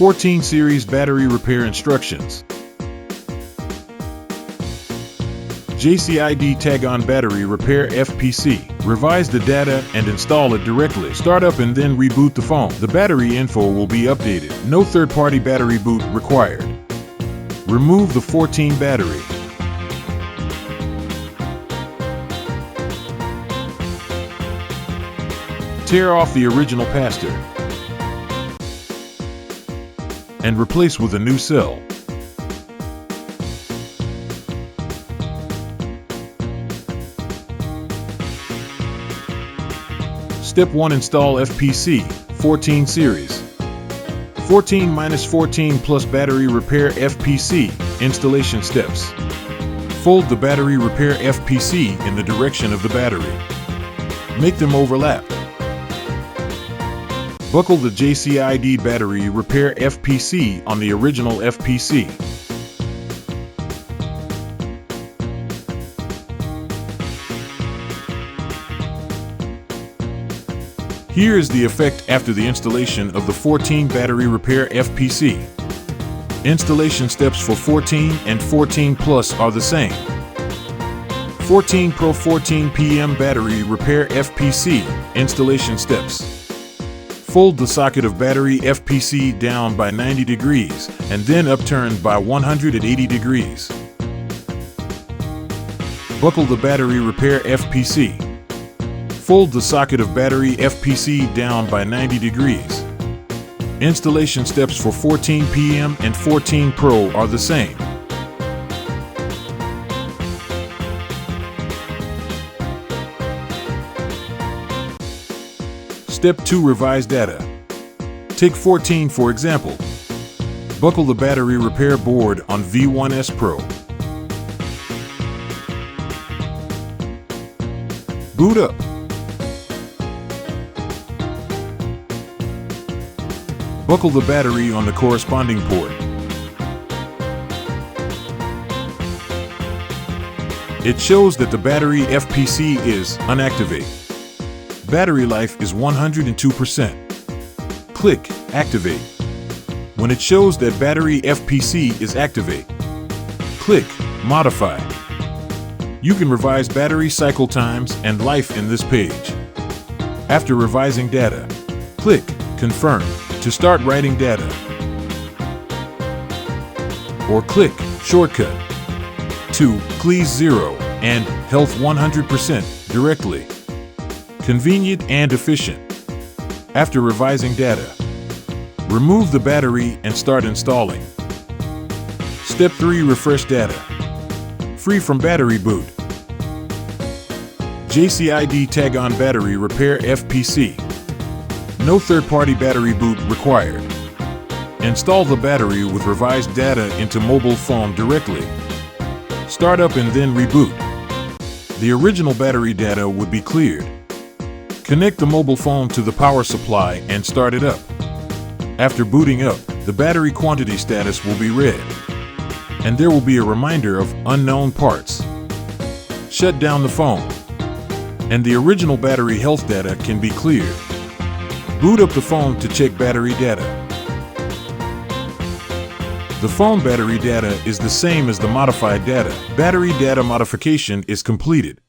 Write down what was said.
14 series battery repair instructions. JCID tag-on battery repair FPC. Revise the data and install it directly. Start up and then reboot the phone. The battery info will be updated. No third-party battery boot required. Remove the 14 battery. Tear off the original capacitor and replace with a new cell. Step 1. Install FPC 14 series. 14-14 plus battery repair FPC. Installation steps. Fold the battery repair FPC in the direction of the battery. Make them overlap. Buckle the JCID battery repair FPC on the original FPC. Here is the effect after the installation of the 14 battery repair FPC. Installation steps for 14 and 14 Plus are the same. 14 Pro 14 PM battery repair FPC. Installation steps. Fold the socket of battery FPC down by 90 degrees and then upturn by 180 degrees. Buckle the battery repair FPC. Fold the socket of battery FPC down by 90 degrees. Installation steps for 14 PM and 14 Pro are the same. Step 2. Revise data. Take 14 for example. Buckle the battery repair board on V1SPro. Boot up. Buckle the battery on the corresponding port. It shows that the battery FPC is unactivated. Battery life is 102%. Click Activate. When it shows that battery FPC is activate, click Modify. You can revise battery cycle times and life in this page. After revising data, click Confirm to start writing data. Or click Shortcut to Please 0 and Health 100% directly. Convenient and efficient. After revising data, remove the battery and start installing. Step 3. Refresh data. Free from battery boot. JCID tag-on battery repair FPC. No third-party battery boot required. Install the battery with revised data into mobile phone directly. Start up and then reboot. The original battery data would be cleared. Connect the mobile phone to the power supply and start it up. After booting up, the battery quantity status will be read, and there will be a reminder of unknown parts. Shut down the phone, and the original battery health data can be cleared. Boot up the phone to check battery data. The phone battery data is the same as the modified data. Battery data modification is completed.